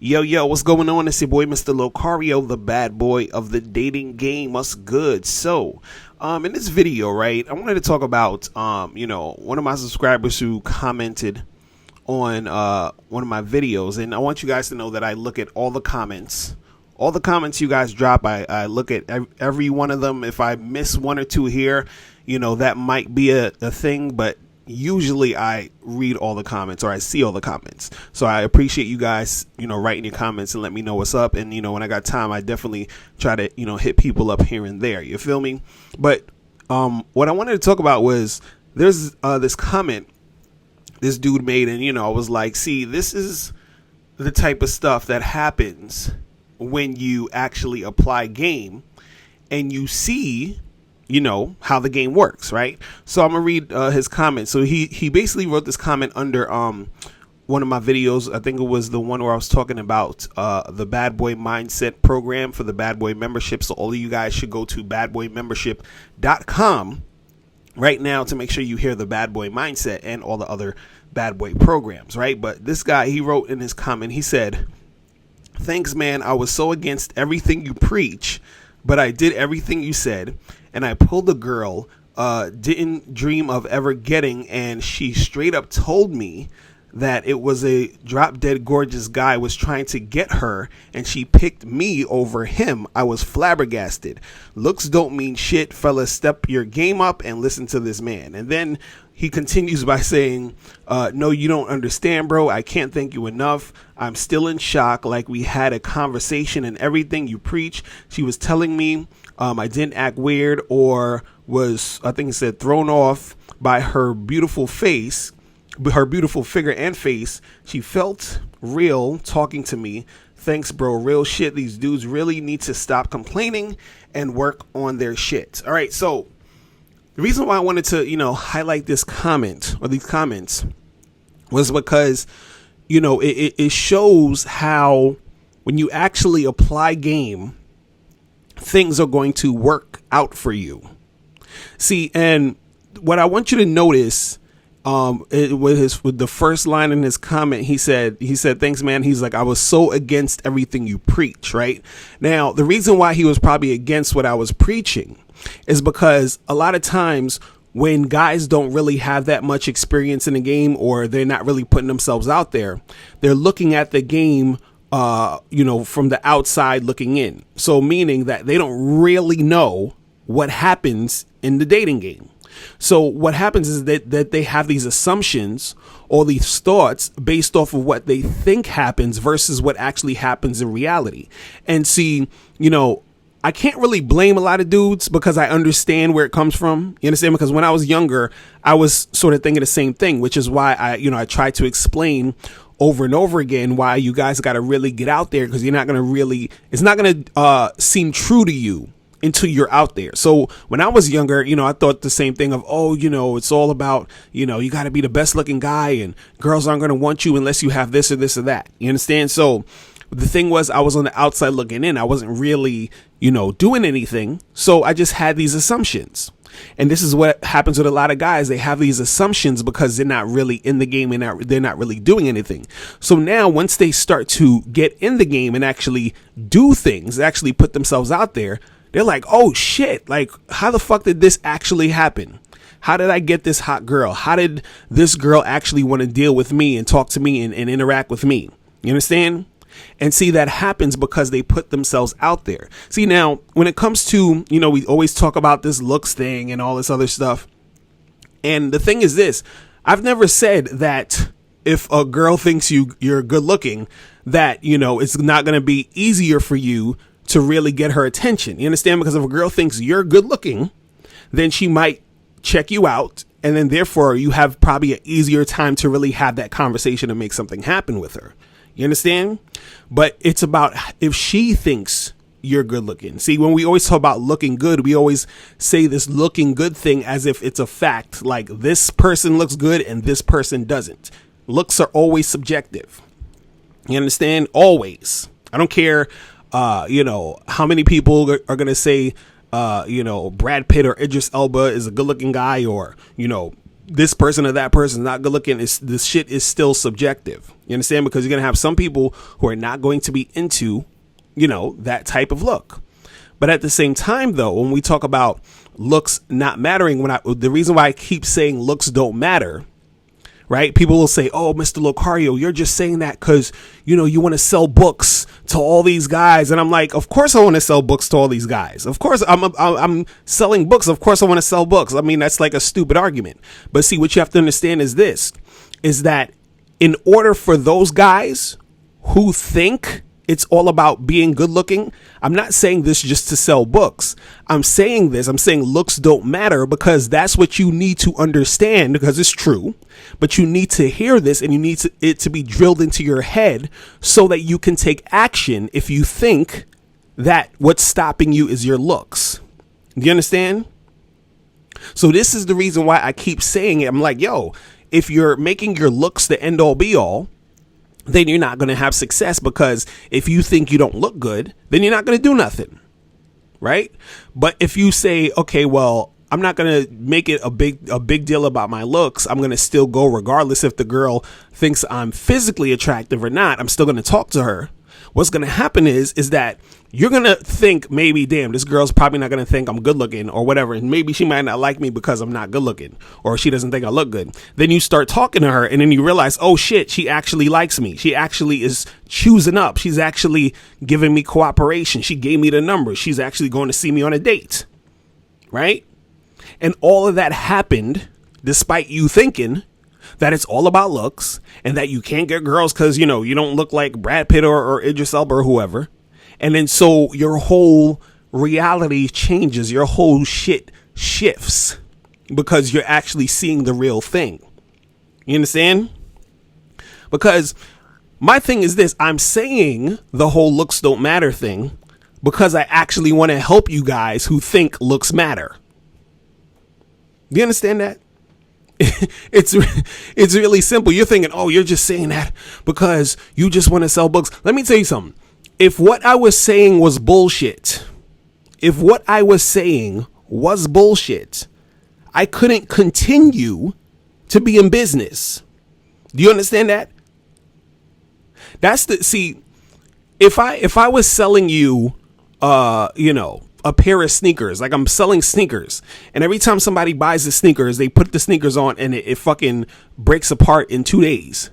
Yo, what's going on? It's your boy, Mr. Locario, the bad boy of the dating game. What's good? So, in this video, right, I wanted to talk about, one of my subscribers who commented on one of my videos, and I want you guys to know that I look at all the comments. All the comments you guys drop, I look at every one of them. If I miss one or two here, that might be a thing, but usually I read all the comments or I see all the comments. So I appreciate you guys, writing your comments and let me know what's up. And, when I got time, I definitely try to, hit people up here and there. You feel me? But what I wanted to talk about was there's this comment this dude made. And, I was like, see, this is the type of stuff that happens when you actually apply game and you see how the game works, right? So I'm gonna read his comment. So he basically wrote this comment under one of my videos. I think it was the one where I was talking about the Bad Boy Mindset program for the Bad Boy membership. So all of you guys should go to badboymembership.com right now to make sure you hear the Bad Boy Mindset and all the other Bad Boy programs, right? But this guy, he wrote in his comment, he said, "Thanks, man. I was so against everything you preach, but I did everything you said. And I pulled a girl, didn't dream of ever getting, and she straight up told me that it was a drop dead gorgeous guy was trying to get her, and she picked me over him. I was flabbergasted. Looks don't mean shit, fellas. Step your game up and listen to this man." And then he continues by saying, "No, you don't understand, bro. I can't thank you enough. I'm still in shock, like we had a conversation and everything you preach. She was telling me I didn't act weird or was, I think he said, thrown off by her beautiful face, her beautiful figure and face. She felt real talking to me. Thanks, bro. Real shit. These dudes really need to stop complaining and work on their shit." All right. So the reason why I wanted to, highlight this comment or these comments was because, it shows how when you actually apply game, things are going to work out for you. See, and what I want you to notice, with the first line in his comment, he said, "Thanks, man." He's like, "I was so against everything you preach," right? Now, the reason why he was probably against what I was preaching is because a lot of times when guys don't really have that much experience in the game, or they're not really putting themselves out there, they're looking at the game from the outside looking in. So meaning that they don't really know what happens in the dating game. So what happens is that they have these assumptions or these thoughts based off of what they think happens versus what actually happens in reality. And see, I can't really blame a lot of dudes because I understand where it comes from. You understand? Because when I was younger, I was sort of thinking the same thing, which is why I try to explain over and over again why you guys got to really get out there, because it's not going to seem true to you until you're out there. So when I was younger, I thought the same thing of, it's all about, you got to be the best looking guy and girls aren't going to want you unless you have this or this or that. You understand? So the thing was, I was on the outside looking in. I wasn't really, doing anything. So I just had these assumptions. And this is what happens with a lot of guys. They have these assumptions because they're not really in the game and they're not really doing anything. So now once they start to get in the game and actually do things, actually put themselves out there, they're like, oh shit, like how the fuck did this actually happen? How did I get this hot girl? How did this girl actually want to deal with me and talk to me and interact with me? You understand? And see, that happens because they put themselves out there. See, now, when it comes to, we always talk about this looks thing and all this other stuff. And the thing is this, I've never said that if a girl thinks you're good looking, that, it's not going to be easier for you to really get her attention. You understand? Because if a girl thinks you're good looking, then she might check you out. And then therefore you have probably an easier time to really have that conversation and make something happen with her. You understand? But it's about if she thinks you're good looking. See, when we always talk about looking good, we always say this looking good thing as if it's a fact. Like this person looks good and this person doesn't. Looks are always subjective. You understand? Always. I don't care, how many people are going to say, Brad Pitt or Idris Elba is a good looking guy, or, this person or that person is not good looking, this shit is still subjective. You understand? Because you're going to have some people who are not going to be into, that type of look. But at the same time, though, when we talk about looks not mattering, the reason why I keep saying looks don't matter, right? People will say, "Oh, Mr. Locario, you're just saying that because, you want to sell books to all these guys." And I'm like, of course I want to sell books to all these guys. Of course I'm selling books. Of course I want to sell books. I mean, that's like a stupid argument. But see, what you have to understand is that in order for those guys who think it's all about being good looking, I'm not saying this just to sell books. I'm saying looks don't matter because that's what you need to understand, because it's true. But you need to hear this, and you need it to be drilled into your head so that you can take action if you think that what's stopping you is your looks. Do you understand? So this is the reason why I keep saying it. I'm like, yo, if you're making your looks the end all be all, then you're not going to have success, because if you think you don't look good, then you're not going to do nothing. Right. But if you say, okay, well, I'm not going to make it a big deal about my looks. I'm going to still go regardless if the girl thinks I'm physically attractive or not. I'm still going to talk to her. What's going to happen is that you're going to think maybe, damn, this girl's probably not going to think I'm good looking or whatever. And maybe she might not like me because I'm not good looking, or she doesn't think I look good. Then you start talking to her, and then you realize, oh shit, she actually likes me. She actually is choosing up. She's actually giving me cooperation. She gave me the number. She's actually going to see me on a date. Right? And all of that happened despite you thinking that it's all about looks and that you can't get girls because, you don't look like Brad Pitt or Idris Elba or whoever. And then so your whole reality changes. Your whole shit shifts because you're actually seeing the real thing. You understand? Because my thing is this. I'm saying the whole looks don't matter thing because I actually want to help you guys who think looks matter. Do you understand that? It's really simple. You're thinking, oh, you're just saying that because you just want to sell books. Let me tell you something. If what I was saying was bullshit, I couldn't continue to be in business. Do you understand that? If I was selling you, a pair of sneakers, like I'm selling sneakers, and every time somebody buys the sneakers, they put the sneakers on and it fucking breaks apart in 2 days.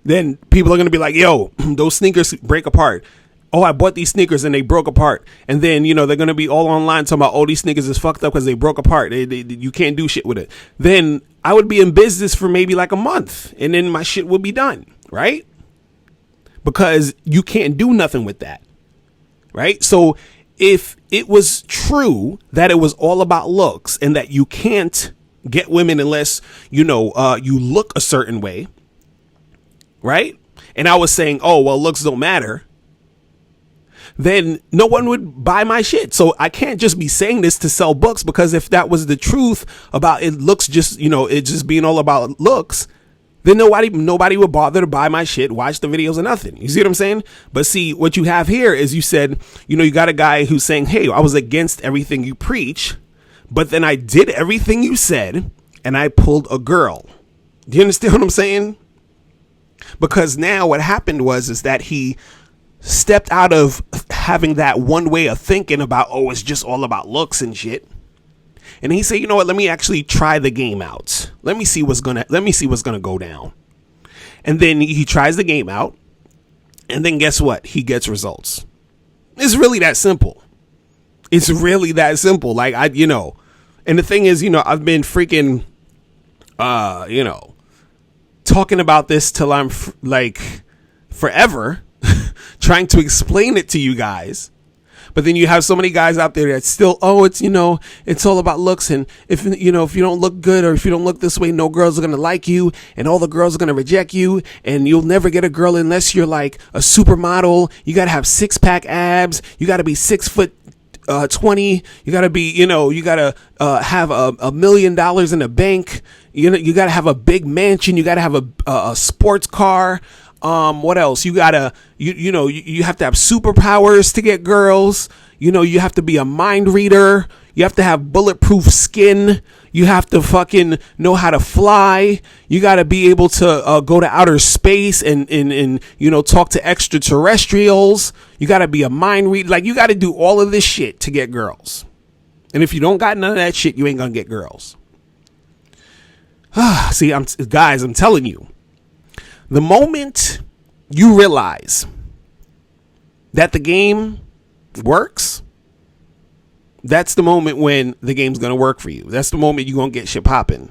Then people are going to be like, yo, those sneakers break apart. Oh, I bought these sneakers and they broke apart. And then, they're going to be all online talking about, oh, these sneakers is fucked up because they broke apart. You can't do shit with it. Then I would be in business for maybe like a month, and then my shit would be done. Right? Because you can't do nothing with that. Right? So if it was true that it was all about looks and that you can't get women unless, you look a certain way, right? And I was saying, oh, well, looks don't matter, then no one would buy my shit. So I can't just be saying this to sell books, because if that was the truth about it looks just, it just being all about looks, then nobody would bother to buy my shit, watch the videos or nothing. You see what I'm saying? But see, what you have here is you said, you got a guy who's saying, hey, I was against everything you preach, but then I did everything you said and I pulled a girl. Do you understand what I'm saying? Because now what happened is that he stepped out of having that one way of thinking about, oh, it's just all about looks and shit. And he said, you know what, let me actually try the game out. Let me see what's gonna go down. And then he tries the game out. And then guess what? He gets results. It's really that simple. Like, and the thing is, I've been freaking, talking about this till I'm forever trying to explain it to you guys. But then you have so many guys out there that still, oh, it's, it's all about looks. And if you don't look good, or if you don't look this way, no girls are going to like you, and all the girls are going to reject you, and you'll never get a girl unless you're like a supermodel. You got to have 6-pack abs. You got to be 6'20". You got to be, you got to have $1 million in the bank. You got to have a big mansion. You got to have a sports car. What else? You gotta, you have to have superpowers to get girls. You have to be a mind reader. You have to have bulletproof skin. You have to fucking know how to fly. You got to be able to go to outer space and you know, talk to extraterrestrials. You got to be a mind reader. Like, you got to do all of this shit to get girls. And if you don't got none of that shit, you ain't gonna get girls. See, I'm telling you, the moment you realize that the game works, that's the moment when the game's gonna work for you. That's the moment you're gonna get shit popping.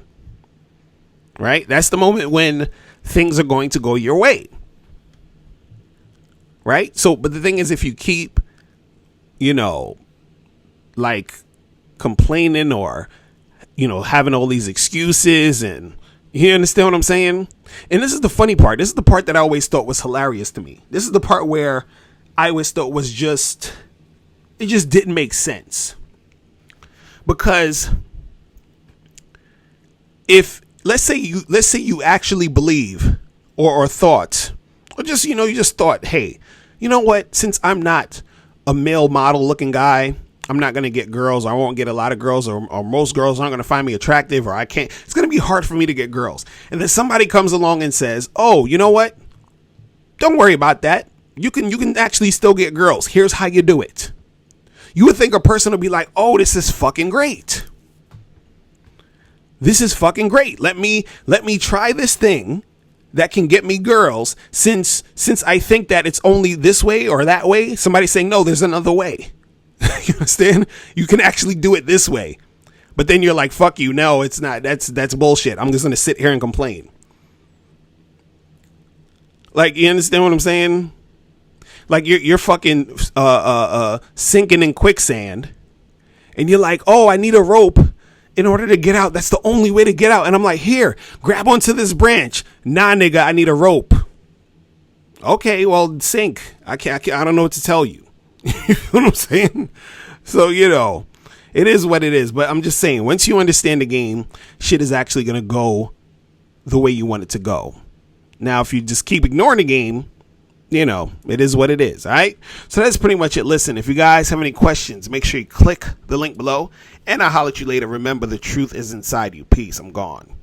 Right? That's the moment when things are going to go your way. Right? So, but the thing is, if you keep, you know, like, complaining or, you know, having all these excuses, and you understand what I'm saying? And this is the funny part. This is the part that I always thought was hilarious to me. This is the part where I always thought was just, it just didn't make sense. Because if, let's say you actually believe or thought, or just, you know, you just thought, hey, you know what, since I'm not a male model looking guy, I'm not going to get girls. I won't get a lot of girls, or most girls aren't going to find me attractive, or I can't. It's going to be hard for me to get girls. And then somebody comes along and says, oh, you know what? Don't worry about that. You can actually still get girls. Here's how you do it. You would think a person would be like, oh, this is fucking great. This is fucking great. Let me try this thing that can get me girls, since I think that it's only this way or that way. Somebody's saying, no, there's another way. You understand? You can actually do it this way. But then you're like, fuck you. No, it's not. That's bullshit. I'm just going to sit here and complain. Like, you understand what I'm saying? Like, you're fucking sinking in quicksand, and you're like, oh, I need a rope in order to get out. That's the only way to get out. And I'm like, here, grab onto this branch. Nah, nigga, I need a rope. Okay, well, sink. I don't know what to tell you. You know what I'm saying? So, you know, it is what it is. But I'm just saying, once you understand the game, shit is actually going to go the way you want it to go. Now, if you just keep ignoring the game, you know, it is what it is. All right. So that's pretty much it. Listen, if you guys have any questions, make sure you click the link below, and I'll holler at you later. Remember, the truth is inside you. Peace. I'm gone.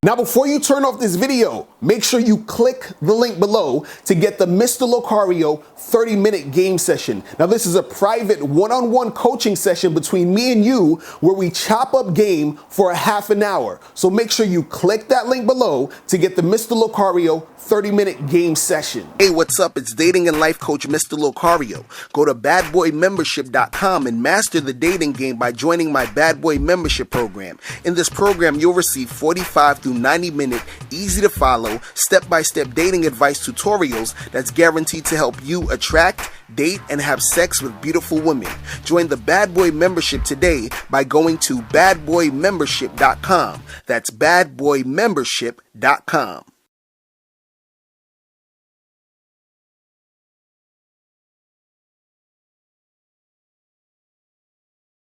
Now, before you turn off this video, make sure you click the link below to get the Mr. Locario 30-minute game session. Now, this is a private one-on-one coaching session between me and you, where we chop up game for a half an hour. So make sure you click that link below to get the Mr. Locario 30-minute game session. Hey, what's up? It's dating and life coach Mr. Locario. Go to badboymembership.com and master the dating game by joining my Bad Boy membership program. In this program, you'll receive 45 to 90-minute, easy-to-follow, step-by-step dating advice tutorials that's guaranteed to help you attract, date, and have sex with beautiful women. Join the Bad Boy membership today by going to badboymembership.com. That's badboymembership.com.